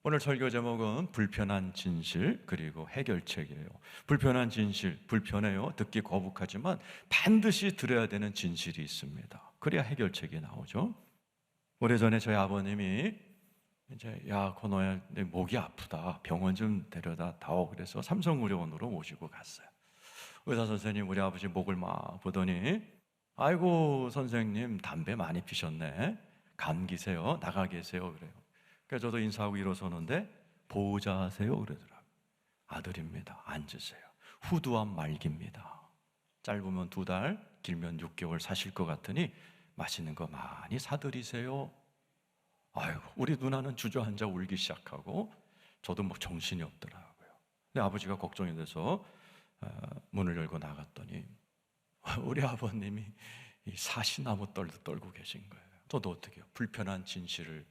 오늘 설교 제목은 불편한 진실 그리고 해결책이에요. 불편한 진실, 불편해요. 듣기 거북하지만 반드시 들어야 되는 진실이 있습니다. 그래야 해결책이 나오죠. 오래전에 저희 아버님이 야 건호야 내 목이 아프다, 병원 좀 데려다 다오, 그래서 삼성의료원으로 모시고 갔어요. 의사 선생님 우리 아버지 목을 막 보더니 아이고 선생님 담배 많이 피셨네, 감기세요, 나가 계세요 그래요. 그래서 저도 인사하고 일어서는데 보호자세요 그러더라고요. 아들입니다. 앉으세요. 후두암 말기입니다. 짧으면 2달, 길면 6개월 사실 것 같으니 맛있는 거 많이 사드리세요. 아이고, 우리 누나는 주저앉아 울기 시작하고 저도 뭐 정신이 없더라고요. 근데 아버지가 걱정이 돼서 문을 열고 나갔더니 우리 아버님이 이 사시나무 떨도 떨고 계신 거예요. 저도 어떻게 해요? 불편한 진실을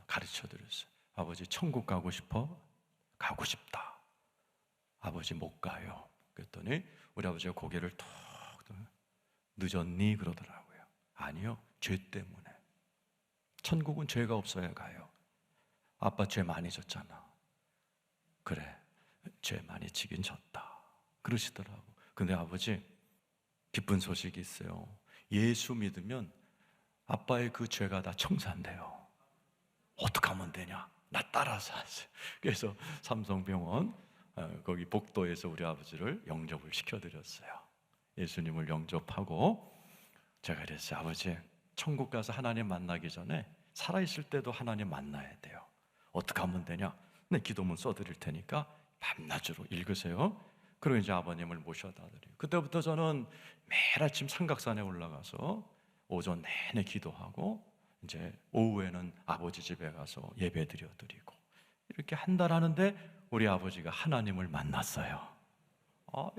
가르쳐 드렸어요. 아버지 천국 가고 싶어? 가고 싶다. 아버지 못 가요. 그랬더니 우리 아버지가 고개를 툭, 늦었니? 그러더라고요. 아니요, 죄 때문에. 천국은 죄가 없어야 가요. 아빠 죄 많이 졌잖아. 그래, 죄 많이 지긴 졌다 그러시더라고. 근데 아버지 기쁜 소식이 있어요. 예수 믿으면 아빠의 그 죄가 다 청산돼요. 어떻게 하면 되냐? 나 따라서 하세요. 그래서 삼성병원 거기 복도에서 우리 아버지를 영접을 시켜드렸어요. 예수님을 영접하고 제가 그랬어요. 아버지, 천국 가서 하나님 만나기 전에 살아있을 때도 하나님 만나야 돼요. 어떻게 하면 되냐? 네, 기도문 써드릴 테니까 밤낮으로 읽으세요. 그리고 이제 아버님을 모셔다 드려요. 그때부터 저는 매일 아침 삼각산에 올라가서 오전 내내 기도하고 이제 오후에는 아버지 집에 가서 예배 드려드리고 이렇게 한 달 하는데 우리 아버지가 하나님을 만났어요.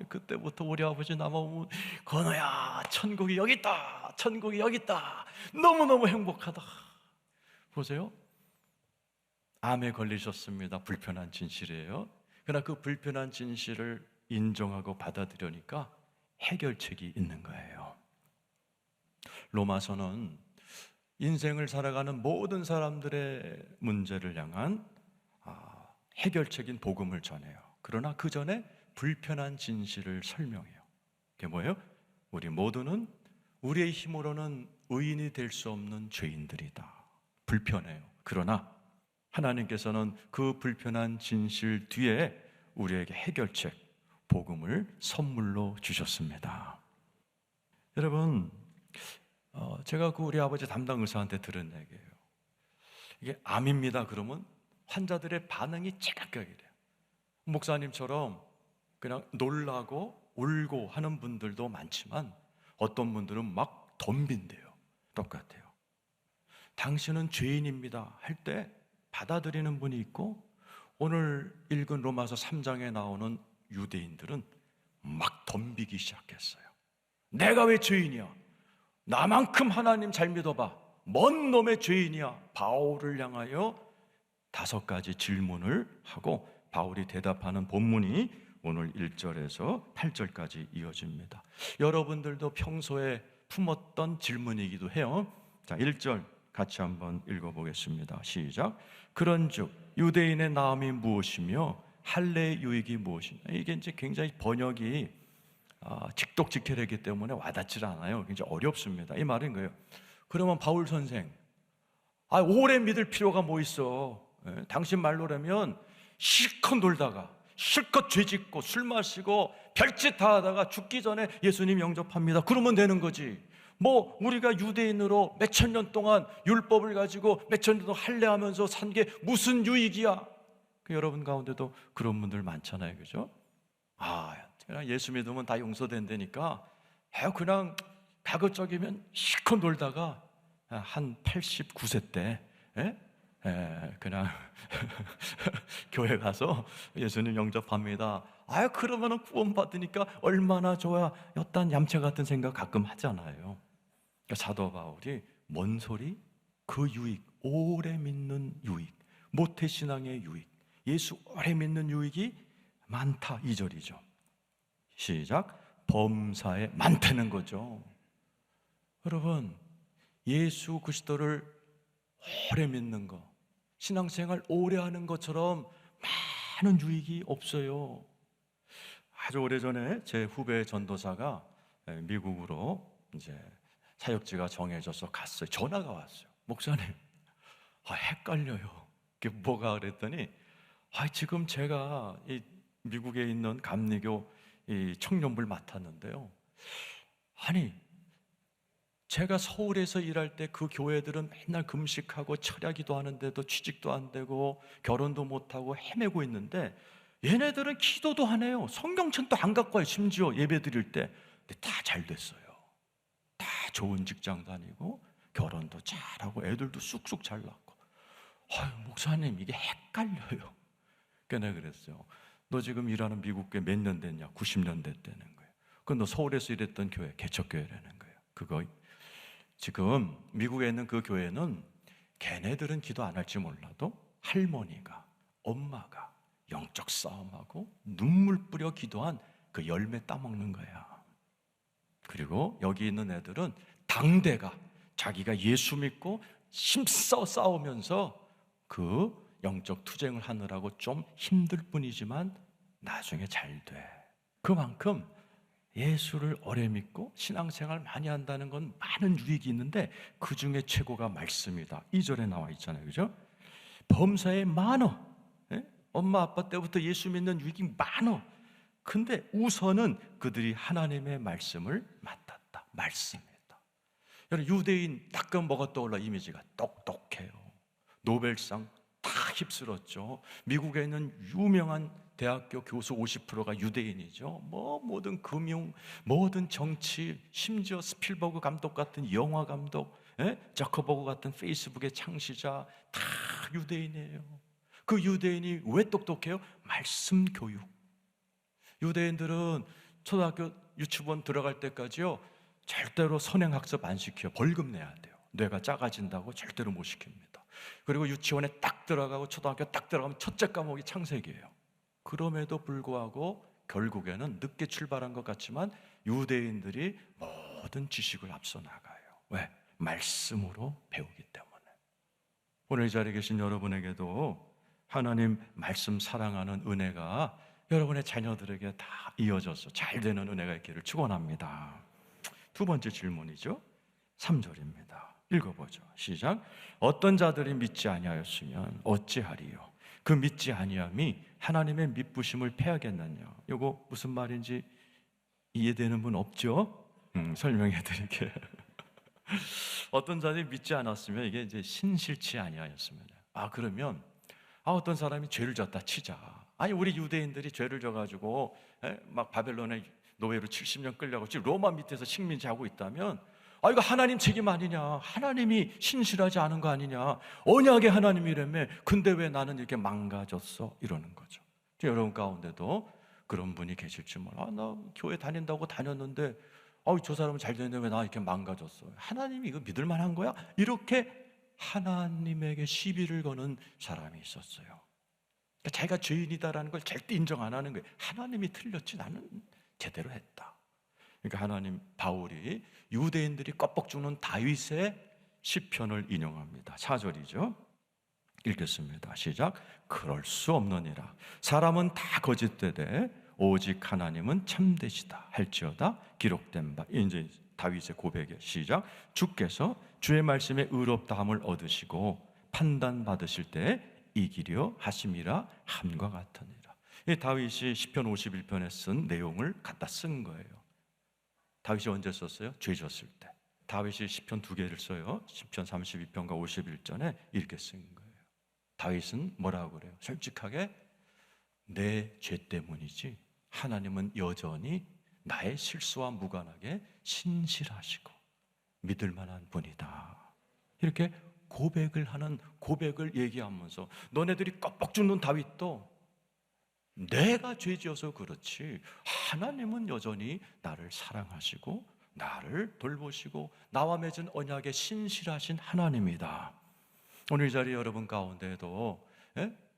그때부터 우리 아버지 나보고 건호야 천국이 여기 있다, 천국이 여기 있다, 너무너무 행복하다. 보세요, 암에 걸리셨습니다. 불편한 진실이에요. 그러나 그 불편한 진실을 인정하고 받아들이니까 해결책이 있는 거예요. 로마서는 인생을 살아가는 모든 사람들의 문제를 향한 해결책인 복음을 전해요. 그러나 그 전에 불편한 진실을 설명해요. 그게 뭐예요? 우리 모두는 우리의 힘으로는 의인이 될 수 없는 죄인들이다. 불편해요. 그러나 하나님께서는 그 불편한 진실 뒤에 우리에게 해결책, 복음을 선물로 주셨습니다. 여러분, 제가 그 우리 아버지 담당 의사한테 들은 얘기예요. 이게 암입니다 그러면 환자들의 반응이 제각각이래요. 목사님처럼 그냥 놀라고 울고 하는 분들도 많지만 어떤 분들은 막 덤빈대요. 똑같아요. 당신은 죄인입니다 할 때 받아들이는 분이 있고, 오늘 읽은 로마서 3장에 나오는 유대인들은 막 덤비기 시작했어요. 내가 왜 죄인이야? 나만큼 하나님 잘 믿어봐. 뭔 놈의 죄인이야? 바울을 향하여 5가지 질문을 하고 바울이 대답하는 본문이 오늘 1절에서 8절까지 이어집니다. 여러분들도 평소에 품었던 질문이기도 해요. 자, 1절 같이 한번 읽어보겠습니다. 시작. 그런즉 유대인의 나음이 무엇이며 할례의 유익이 무엇이냐? 이게 이제 굉장히 번역이 직독직해이기 때문에 와닿질 않아요. 굉장히 어렵습니다. 이 말인 거예요. 그러면 바울 선생, 오래 믿을 필요가 뭐 있어? 당신 말로라면 실컷 놀다가 실컷 죄짓고 술 마시고 별짓 다 하다가 죽기 전에 예수님 영접합니다 그러면 되는 거지. 뭐 우리가 유대인으로 몇천 년 동안 율법을 가지고 몇천 년 동안 할례하면서 산 게 무슨 유익이야? 여러분 가운데도 그런 분들 많잖아요, 그죠? 그냥 예수 믿으면 다 용서된다니까 그냥 가급적이면 실컷 놀다가 한 89세 때 그냥 교회 가서 예수님 영접합니다. 그러면은 구원받으니까 얼마나 좋아. 였단 얌체 같은 생각 가끔 하잖아요. 그러니까 사도 바울이 뭔 소리? 그 유익, 오래 믿는 유익, 모태신앙의 유익, 예수 오래 믿는 유익이 많다, 2절이죠. 시작. 범사에 많다는 거죠. 여러분, 예수 그리스도를 오래 믿는 거, 신앙생활 오래 하는 것처럼 많은 유익이 없어요. 아주 오래전에 제 후배 전도사가 미국으로 이제 사역지가 정해져서 갔어요. 전화가 왔어요. 목사님, 헷갈려요. 그게 뭐가 그랬더니, 지금 제가 이 미국에 있는 감리교 이 청년부를 맡았는데요. 아니, 제가 서울에서 일할 때 그 교회들은 맨날 금식하고 철야기도 하는데도 취직도 안 되고 결혼도 못하고 헤매고 있는데, 얘네들은 기도도 안 해요. 성경책도 안 갖고 와요. 심지어 예배 드릴 때. 근데 다 잘 됐어요. 다 좋은 직장 다니고 결혼도 잘하고 애들도 쑥쑥 잘 낳고. 목사님, 이게 헷갈려요. 그래서 내가 그랬어요. 너 지금 일하는 미국 교회 몇 년 됐냐? 90년 됐다는 거예요. 그럼 너 서울에서 일했던 교회, 개척교회라는 거예요. 그거 지금 미국에 있는 그 교회는 걔네들은 기도 안 할지 몰라도 할머니가, 엄마가 영적 싸움하고 눈물 뿌려 기도한 그 열매 따먹는 거야. 그리고 여기 있는 애들은 당대가 자기가 예수 믿고 힘써 싸우면서 그 영적 투쟁을 하느라고 좀 힘들 뿐이지만 나중에 잘 돼. 그만큼 예수를 오래 믿고 신앙생활 많이 한다는 건 많은 유익이 있는데 그 중에 최고가 말씀이다. 2절에 나와 있잖아요. 그죠? 범사에 많어. 예? 엄마 아빠 때부터 예수 믿는 유익이 많어. 근데 우선은 그들이 하나님의 말씀을 맡았다. 말씀이다. 여러분, 유대인 딱그 뭐가 떠올라? 이미지가 똑똑해요. 노벨상 다 휩쓸었죠. 미국에 있는 유명한 대학교 교수 50%가 유대인이죠. 모든 금융, 모든 정치, 심지어 스필버그 감독 같은 영화 감독, 자커버그 같은 페이스북의 창시자 다 유대인이에요. 그 유대인이 왜 똑똑해요? 말씀 교육. 유대인들은 초등학교 유치원 들어갈 때까지요, 절대로 선행학습 안 시켜요. 벌금 내야 돼요. 뇌가 작아진다고 절대로 못 시킵니다. 그리고 유치원에 딱 들어가고 초등학교 딱 들어가면 첫째 과목이 창세기예요. 그럼에도 불구하고 결국에는 늦게 출발한 것 같지만 유대인들이 모든 지식을 앞서 나가요. 왜? 말씀으로 배우기 때문에. 오늘 이 자리에 계신 여러분에게도 하나님 말씀 사랑하는 은혜가 여러분의 자녀들에게 다 이어져서 잘 되는 은혜가 있기를 축원합니다. 두 번째 질문이죠. 3절입니다. 읽어보죠. 시작. 어떤 자들이 믿지 아니하였으면 어찌하리요? 그 믿지 아니함이 하나님의 미쁘심을 패하겠느냐? 이거 무슨 말인지 이해되는 분 없죠? 설명해 드릴게요. 어떤 자들이 믿지 않았으면 이게 이제 신실치 아니하였으면. 그러면 어떤 사람이 죄를 졌다 치자. 아니, 우리 유대인들이 죄를 져가지고 막 바벨론에 노예로 70년 끌려가고 지금 로마 밑에서 식민지하고 있다면 이거 하나님 책임 아니냐? 하나님이 신실하지 않은 거 아니냐? 언약의 하나님이라며. 근데 왜 나는 이렇게 망가졌어? 이러는 거죠. 여러분 가운데도 그런 분이 계실지 몰라. 나 교회 다닌다고 다녔는데 저 사람은 잘 되는데 왜 나 이렇게 망가졌어? 하나님이 이거 믿을 만한 거야? 이렇게 하나님에게 시비를 거는 사람이 있었어요. 그러니까 자기가 죄인이다라는 걸 절대 인정 안 하는 거예요. 하나님이 틀렸지, 나는 제대로 했다. 그러니까 하나님, 바울이 유대인들이 껍벅 죽는 다윗의 시편을 인용합니다. 4절이죠. 읽겠습니다. 시작. 그럴 수 없느니라. 사람은 다 거짓되되 오직 하나님은 참되시다 할지어다. 기록된 바. 이제 다윗의 고백에 시작. 주께서 주의 말씀에 의롭다함을 얻으시고 판단 받으실 때 이기려 하심이라 함과 같으니라. 이 다윗이 시편 51편에 쓴 내용을 갖다 쓴 거예요. 다윗이 언제 썼어요? 죄 졌을 때. 다윗이 시편 두 개를 써요. 시편 32편과 51편에 이렇게 쓴 거예요. 다윗은 뭐라고 그래요? 솔직하게 내 죄 때문이지 하나님은 여전히 나의 실수와 무관하게 신실하시고 믿을 만한 분이다. 이렇게 고백을 하는, 고백을 얘기하면서 너네들이 껍벅 죽는 다윗도 내가 죄지어서 그렇지 하나님은 여전히 나를 사랑하시고 나를 돌보시고 나와 맺은 언약에 신실하신 하나님이다. 오늘 이 자리 여러분 가운데도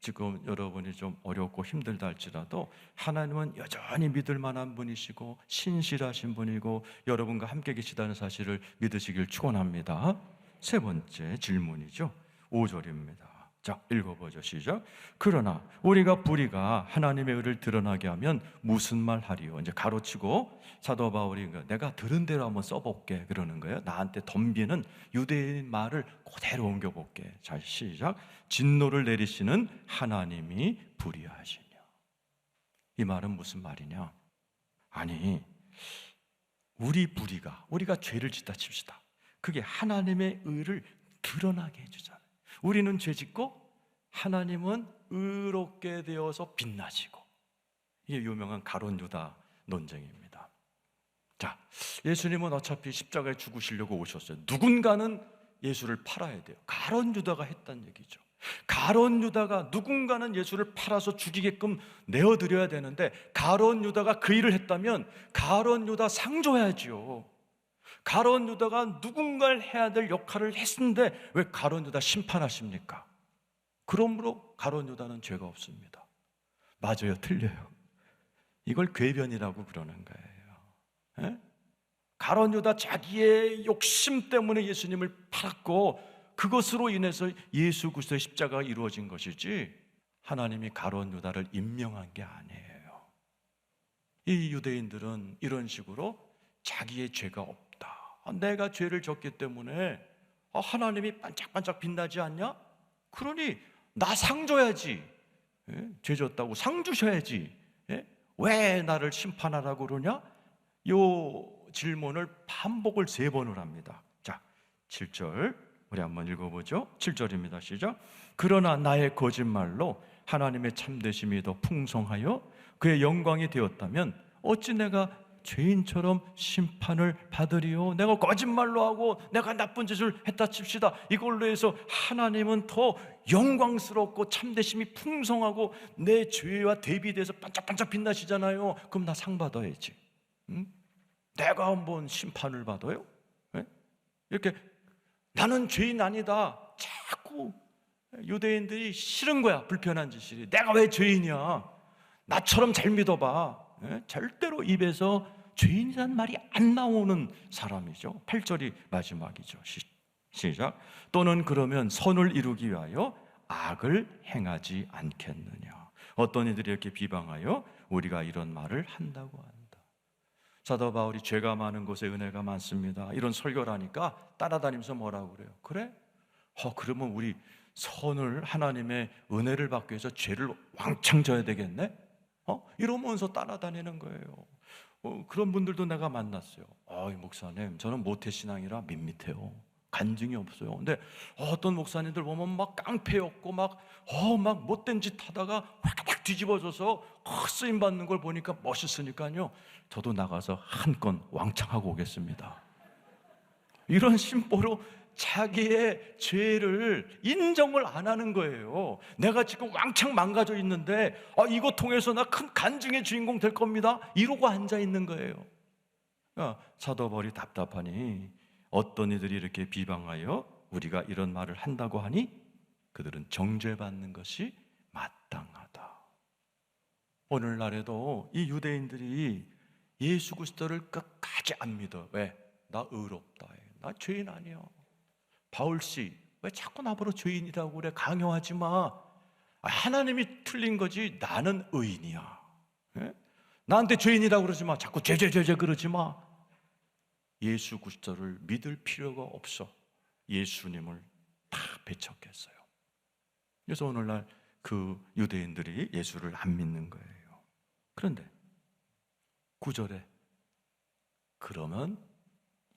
지금 여러분이 좀 어렵고 힘들다 할지라도 하나님은 여전히 믿을 만한 분이시고 신실하신 분이고 여러분과 함께 계시다는 사실을 믿으시길 축원합니다. 세 번째 질문이죠. 5절입니다. 자, 읽어보죠. 시작. 그러나 우리가 불의가 하나님의 의를 드러나게 하면 무슨 말 하리요? 이제 가로치고 사도 바울이 내가 들은 대로 한번 써볼게 그러는 거예요. 나한테 덤비는 유대인 말을 그대로 옮겨볼게. 자, 시작. 진노를 내리시는 하나님이 불의하시냐. 이 말은 무슨 말이냐? 아니, 우리가 죄를 짓다 칩시다. 그게 하나님의 의를 드러나게 해주잖아요. 우리는 죄 짓고 하나님은 의롭게 되어서 빛나시고. 이게 유명한 가룟 유다 논쟁입니다. 자, 예수님은 어차피 십자가에 죽으시려고 오셨어요. 누군가는 예수를 팔아야 돼요. 가룟 유다가 했단 얘기죠. 가룟 유다가 누군가는 예수를 팔아서 죽이게끔 내어드려야 되는데 가룟 유다가 그 일을 했다면 가룟 유다 상 줘야지요. 가룟 유다가 누군가를 해야 될 역할을 했는데 왜 가룟 유다 심판하십니까? 그러므로 가룟 유다는 죄가 없습니다. 맞아요, 틀려요? 이걸 궤변이라고 그러는 거예요. 에? 가룟 유다 자기의 욕심 때문에 예수님을 팔았고 그것으로 인해서 예수 그리스도의 십자가가 이루어진 것이지 하나님이 가룟 유다를 임명한 게 아니에요. 이 유대인들은 이런 식으로 자기의 죄가 없다. 내가 죄를 졌기 때문에 하나님이 반짝반짝 빛나지 않냐? 그러니 나 상 줘야지. 죄 졌다고 상 주셔야지. 왜 나를 심판하라고 그러냐? 요 질문을 반복을 3번을 합니다. 자, 7절 우리 한번 읽어보죠. 7절입니다. 시작. 그러나 나의 거짓말로 하나님의 참되심이 더 풍성하여 그의 영광이 되었다면 어찌 내가 죄인처럼 심판을 받으리요? 내가 거짓말로 하고 내가 나쁜 짓을 했다 칩시다. 이걸로 해서 하나님은 더 영광스럽고 참되심이 풍성하고 내 죄와 대비돼서 반짝반짝 빛나시잖아요. 그럼 나 상 받아야지. 응? 내가 한번 심판을 받아요? 네? 이렇게 나는 죄인 아니다. 자꾸 유대인들이 싫은 거야. 불편한 짓이. 내가 왜 죄인이야? 나처럼 잘 믿어봐. 절대로 입에서 죄인이란 말이 안 나오는 사람이죠. 8절이 마지막이죠. 시작. 또는 그러면 선을 이루기 위하여 악을 행하지 않겠느냐. 어떤 이들이 이렇게 비방하여 우리가 이런 말을 한다고 한다. 사도 바울이 죄가 많은 곳에 은혜가 많습니다. 이런 설교를 하니까 따라다니면서 뭐라고 그래요? 그래? 그러면 우리 선을 하나님의 은혜를 받기 위해서 죄를 왕창 져야 되겠네? 이러면서 따라다니는 거예요. 그런 분들도 내가 만났어요. 목사님, 저는 모태신앙이라 밋밋해요. 간증이 없어요. 근데 어떤 목사님들 보면 막 깡패였고 막 못된 짓 하다가 확 뒤집어져서 쓰임 받는 걸 보니까 멋있으니까요. 저도 나가서 한 건 왕창 하고 오겠습니다. 이런 심보로 자기의 죄를 인정을 안 하는 거예요. 내가 지금 왕창 망가져 있는데 이거 통해서 나 큰 간증의 주인공 될 겁니다. 이러고 앉아 있는 거예요. 사도 바울이 답답하니 어떤 이들이 이렇게 비방하여 우리가 이런 말을 한다고 하니 그들은 정죄받는 것이 마땅하다. 오늘날에도 이 유대인들이 예수 그리스도를 끝까지 안 믿어. 왜? 나 의롭다. 나 죄인 아니야. 바울씨, 왜 자꾸 나보러 죄인이라고 그래? 강요하지 마. 하나님이 틀린 거지 나는 의인이야. 나한테 죄인이라고 그러지 마. 자꾸 죄 그러지 마. 예수 그리스도를 믿을 필요가 없어. 예수님을 다 배척했어요. 그래서 오늘날 그 유대인들이 예수를 안 믿는 거예요. 그런데 9절에 그러면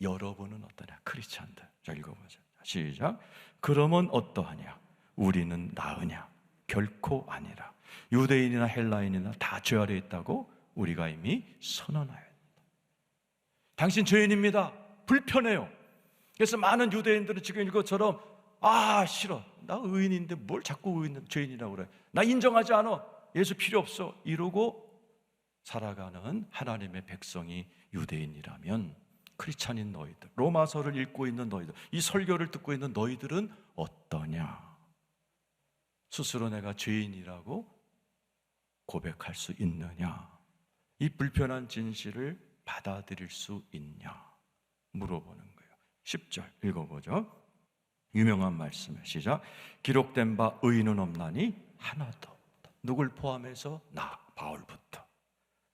여러분은 어떠냐? 크리스찬들. 자, 읽어보죠. 시작. 그러면 어떠하냐? 우리는 나으냐? 결코 아니라. 유대인이나 헬라인이나 다 죄 아래 있다고 우리가 이미 선언하였다. 당신 죄인입니다. 불편해요. 그래서 많은 유대인들은 지금 이것처럼 싫어. 나 의인인데 뭘 자꾸 죄인이라고 그래. 나 인정하지 않아. 예수 필요 없어. 이러고 살아가는 하나님의 백성이 유대인이라면 크리스찬인 너희들, 로마서를 읽고 있는 너희들, 이 설교를 듣고 있는 너희들은 어떠냐? 스스로 내가 죄인이라고 고백할 수 있느냐? 이 불편한 진실을 받아들일 수 있냐? 물어보는 거예요. 10절 읽어보죠. 유명한 말씀을 시작. 기록된 바 의인은 없나니 하나도 없다. 누굴 포함해서? 나 바울부터.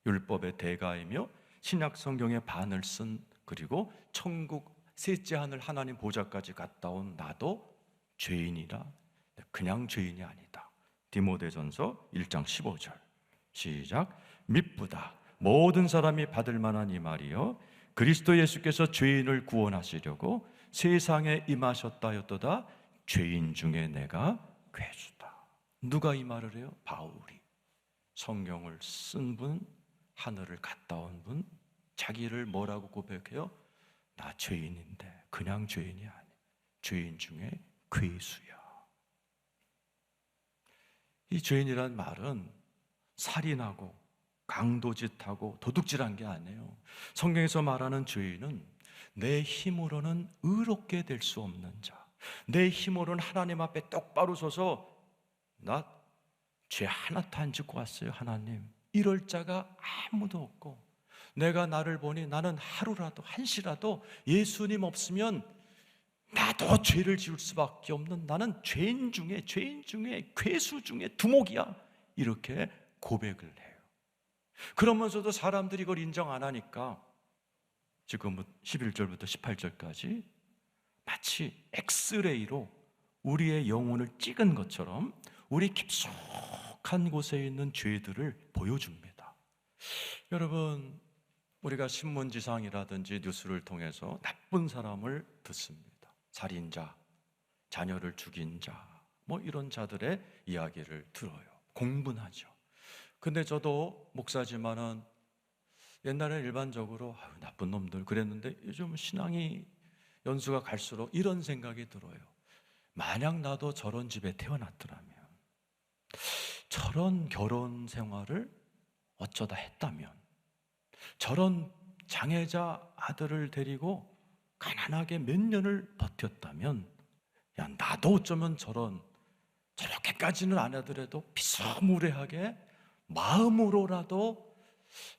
율법의 대가이며 신약 성경의 반을 쓴, 그리고 천국 셋째 하늘 하나님 보좌까지 갔다 온 나도 죄인이라, 그냥 죄인이 아니다. 디모데전서 1장 15절 시작. 미쁘다 모든 사람이 받을 만한 이 말이요 그리스도 예수께서 죄인을 구원하시려고 세상에 임하셨다였도다. 죄인 중에 내가 괴수다. 누가 이 말을 해요? 바울이. 성경을 쓴 분, 하늘을 갔다 온 분, 자기를 뭐라고 고백해요? 나 죄인인데 그냥 죄인이 아니야. 죄인 중에 괴수야. 이 죄인이란 말은 살인하고 강도짓하고 도둑질한 게 아니에요. 성경에서 말하는 죄인은 내 힘으로는 의롭게 될 수 없는 자, 내 힘으로는 하나님 앞에 똑바로 서서 나 죄 하나도 안 짓고 왔어요 하나님, 이럴 자가 아무도 없고, 내가 나를 보니 나는 하루라도 한시라도 예수님 없으면 나도 죄를 지을 수밖에 없는, 나는 죄인 중에 괴수 중에 두목이야, 이렇게 고백을 해요. 그러면서도 사람들이 이걸 인정 안 하니까 지금 11절부터 18절까지 마치 엑스레이로 우리의 영혼을 찍은 것처럼 우리 깊숙한 곳에 있는 죄들을 보여줍니다. 여러분, 우리가 신문지상이라든지 뉴스를 통해서 나쁜 사람을 듣습니다. 살인자, 자녀를 죽인 자, 뭐 이런 자들의 이야기를 들어요. 공분하죠. 근데 저도 목사지만은 옛날에 일반적으로 나쁜 놈들 그랬는데 요즘 신앙이 연수가 갈수록 이런 생각이 들어요. 만약 나도 저런 집에 태어났더라면, 저런 결혼 생활을 어쩌다 했다면, 저런 장애자 아들을 데리고 가난하게 몇 년을 버텼다면, 야, 나도 어쩌면 저렇게까지는 안 하더라도 비스무리하게 마음으로라도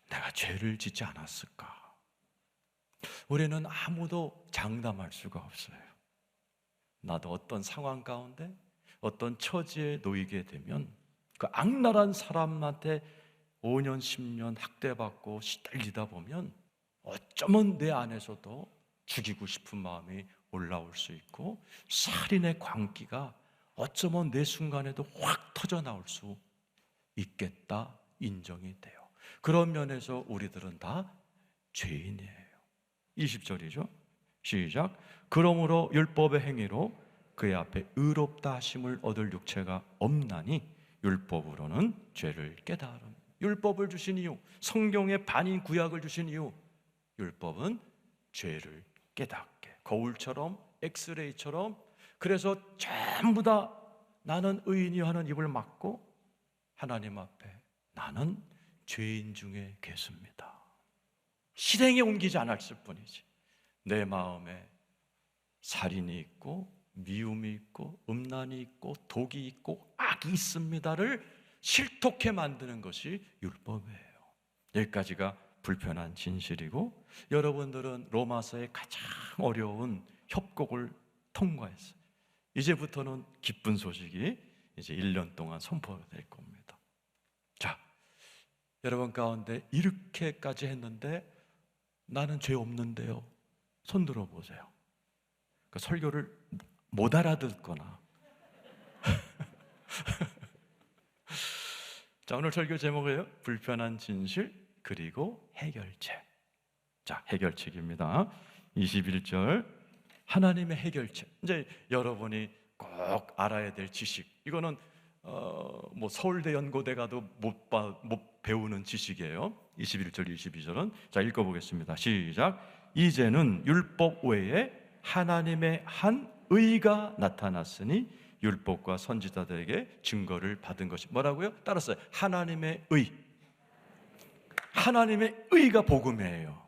내가 죄를 짓지 않았을까? 우리는 아무도 장담할 수가 없어요. 나도 어떤 상황 가운데 어떤 처지에 놓이게 되면 그 악랄한 사람한테 5년 10년 학대받고 시달리다 보면 어쩌면 내 안에서도 죽이고 싶은 마음이 올라올 수 있고, 살인의 광기가 어쩌면 내 순간에도 확 터져 나올 수 있겠다 인정이 돼요. 그런 면에서 우리들은 다 죄인이에요. 20절이죠. 시작. 그러므로 율법의 행위로 그의 앞에 의롭다 하심을 얻을 육체가 없나니 율법으로는 죄를 깨달음. 율법을 주신 이유, 성경의 반인 구약을 주신 이유, 율법은 죄를 깨닫게, 거울처럼 엑스레이처럼. 그래서 전부 다 나는 의인이 하는 입을 막고 하나님 앞에 나는 죄인 중에 괴수입니다, 실행에 옮기지 않았을 뿐이지 내 마음에 살인이 있고 미움이 있고 음란이 있고 독이 있고 악이 있습니다를 실토케 만드는 것이 율법이에요. 여기까지가 불편한 진실이고, 여러분들은 로마서의 가장 어려운 협곡을 통과했어요. 이제부터는 기쁜 소식이 이제 1년 동안 선포될 겁니다. 자, 여러분 가운데 이렇게까지 했는데 나는 죄 없는데요, 손 들어보세요. 그 설교를 못 알아듣거나 자, 오늘 설교 제목이에요. 불편한 진실 그리고 해결책. 자, 해결책입니다. 21절 하나님의 해결책. 이제 여러분이 꼭 알아야 될 지식, 이거는 뭐 서울대 연고대 가도 못 배우는 지식이에요. 21절 22절은 자, 읽어보겠습니다. 시작. 이제는 율법 외에 하나님의 한 의가 나타났으니 율법과 선지자들에게 증거를 받은 것이 뭐라고요? 따랐어요. 하나님의 의. 하나님의 의가 복음이에요.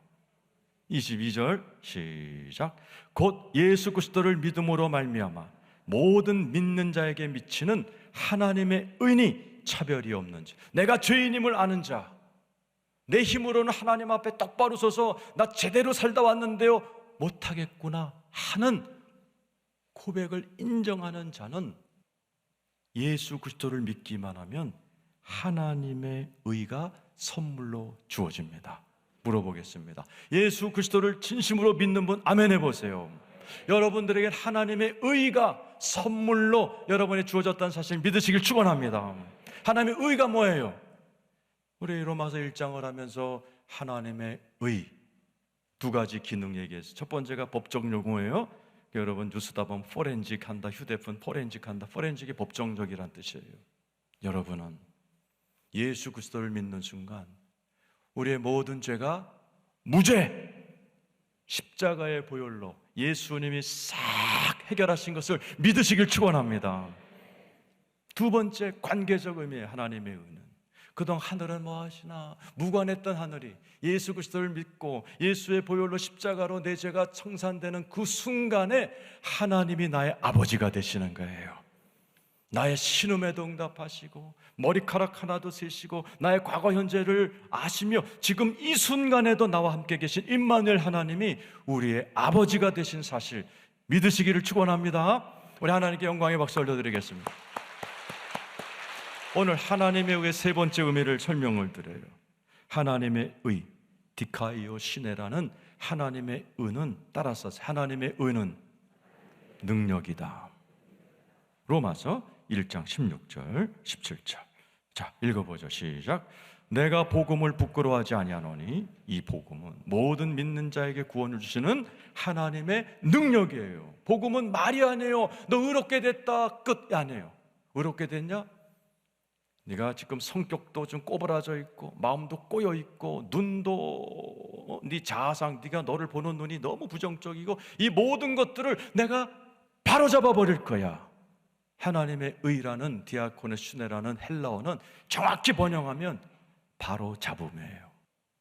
22절 시작. 곧 예수 그리스도를 믿음으로 말미암아 모든 믿는 자에게 미치는 하나님의 의니 차별이 없는지. 내가 죄인임을 아는 자, 내 힘으로는 하나님 앞에 똑바로 서서 나 제대로 살다 왔는데요 못하겠구나 하는 고백을 인정하는 자는 예수 그리스도를 믿기만 하면 하나님의 의가 선물로 주어집니다. 물어보겠습니다. 예수 그리스도를 진심으로 믿는 분 아멘 해보세요. 여러분들에게 하나님의 의가 선물로 여러분에 주어졌다는 사실 믿으시길 축원합니다. 하나님의 의가 뭐예요? 우리 로마서 1장을 하면서 하나님의 의 두 가지 기능 얘기했어요. 첫 번째가 법적 용어예요. 여러분 뉴스다 보면 포렌식 한다, 휴대폰 포렌식 한다. 포렌식이 법정적이란 뜻이에요. 여러분은 예수 그리스도를 믿는 순간 우리의 모든 죄가 무죄, 십자가의 보혈로 예수님이 싹 해결하신 것을 믿으시길 축원합니다. 두 번째 관계적 의미의 하나님의 의는 그동안 하늘은 뭐 하시나 무관했던 하늘이 예수 그리스도를 믿고 예수의 보혈로 십자가로 내 죄가 청산되는 그 순간에 하나님이 나의 아버지가 되시는 거예요. 나의 신음에도 응답하시고 머리카락 하나도 세시고 나의 과거 현재를 아시며 지금 이 순간에도 나와 함께 계신 임마누엘 하나님이 우리의 아버지가 되신 사실 믿으시기를 축원합니다. 우리 하나님께 영광의 박수 올려드리겠습니다. 오늘 하나님의 의의 세 번째 의미를 설명을 드려요. 하나님의 의, 디카이오 시네라는 하나님의 의는 따라서 하나님의 의는 능력이다. 로마서 1장 16절 17절 자 읽어보죠. 시작. 내가 복음을 부끄러워하지 아니하노니 이 복음은 모든 믿는 자에게 구원을 주시는 하나님의 능력이에요. 복음은 말이 아니에요. 너 의롭게 됐다 끝이 아니에요. 의롭게 됐냐? 네가 지금 성격도 좀 꼬부라져 있고 마음도 꼬여 있고 눈도 네 자아상 네가 너를 보는 눈이 너무 부정적이고 이 모든 것들을 내가 바로잡아 버릴 거야. 하나님의 의라는 디아코네 슈네라는 헬라어는 정확히 번역하면 바로잡음이에요.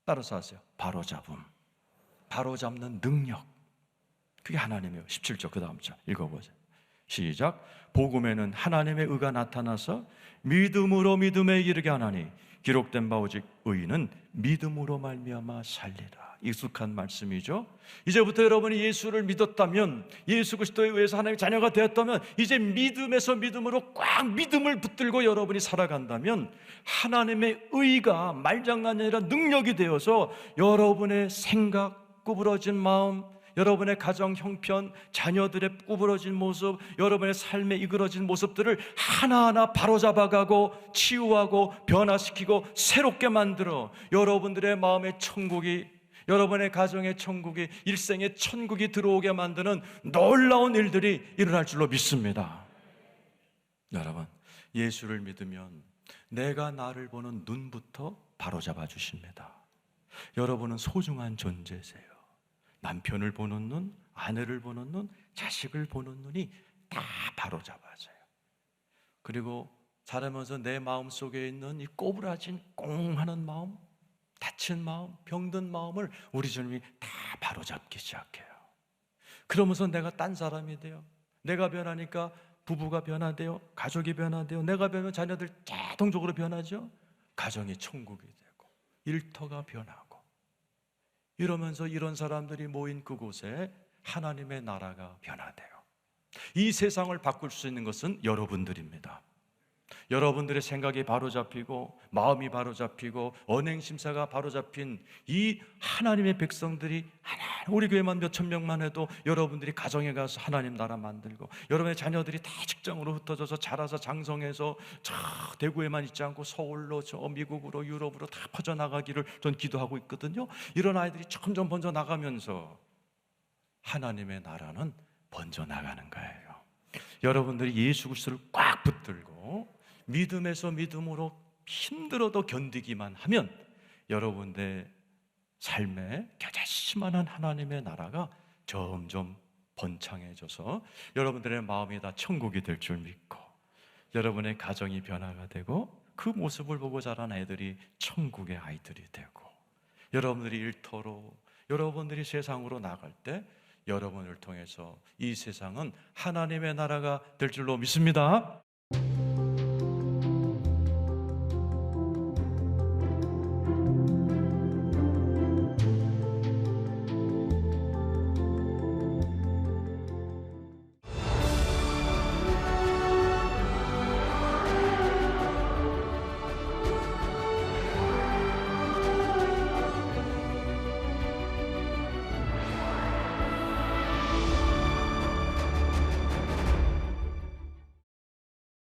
따라서 하세요. 바로잡음, 바로잡는 능력, 그게 하나님이에요. 17절 그 다음 절 읽어보세요. 시작. 복음에는 하나님의 의가 나타나서 믿음으로 믿음에 이르게 하나니 기록된 바 오직 의인은 믿음으로 말미암아 살리라. 익숙한 말씀이죠. 이제부터 여러분이 예수를 믿었다면, 예수 그리스도에 의해서 하나님의 자녀가 되었다면, 이제 믿음에서 믿음으로 꽉 믿음을 붙들고 여러분이 살아간다면 하나님의 의가 말장난이 아니라 능력이 되어서 여러분의 생각, 구부러진 마음, 여러분의 가정 형편, 자녀들의 구부러진 모습, 여러분의 삶에 이끌어진 모습들을 하나하나 바로잡아가고 치유하고 변화시키고 새롭게 만들어 여러분들의 마음의 천국이, 여러분의 가정의 천국이, 일생의 천국이 들어오게 만드는 놀라운 일들이 일어날 줄로 믿습니다. 여러분, 예수를 믿으면 내가 나를 보는 눈부터 바로잡아 주십니다. 여러분은 소중한 존재세요. 남편을 보는 눈, 아내를 보는 눈, 자식을 보는 눈이 다 바로잡아져요. 그리고 살아면서 내 마음속에 있는 이 꼬부라진 꽁하는 마음, 다친 마음, 병든 마음을 우리 주님이 다 바로잡기 시작해요. 그러면서 내가 딴 사람이 돼요. 내가 변하니까 부부가 변화돼요. 가족이 변화돼요. 내가 변하면 자녀들 자동적으로 변하죠. 가정이 천국이 되고 일터가 변하고, 이러면서 이런 사람들이 모인 그곳에 하나님의 나라가 변화돼요. 이 세상을 바꿀 수 있는 것은 여러분들입니다. 여러분들의 생각이 바로잡히고 마음이 바로잡히고 언행심사가 바로잡힌 이 하나님의 백성들이 우리 교회만 몇천 명만 해도 여러분들이 가정에 가서 하나님 나라 만들고, 여러분의 자녀들이 다 직장으로 흩어져서 자라서 장성해서 저 대구에만 있지 않고 서울로, 저 미국으로, 유럽으로 다 퍼져나가기를 전 기도하고 있거든요. 이런 아이들이 점점 번져나가면서 하나님의 나라는 번져나가는 거예요. 여러분들이 예수 그리스도를 꽉 붙들고 믿음에서 믿음으로 힘들어도 견디기만 하면 여러분들의 삶에 겨자씨만한 하나님의 나라가 점점 번창해져서 여러분들의 마음이 다 천국이 될 줄 믿고, 여러분의 가정이 변화가 되고 그 모습을 보고 자란 아이들이 천국의 아이들이 되고, 여러분들이 일터로, 여러분들이 세상으로 나갈 때 여러분을 통해서 이 세상은 하나님의 나라가 될 줄로 믿습니다.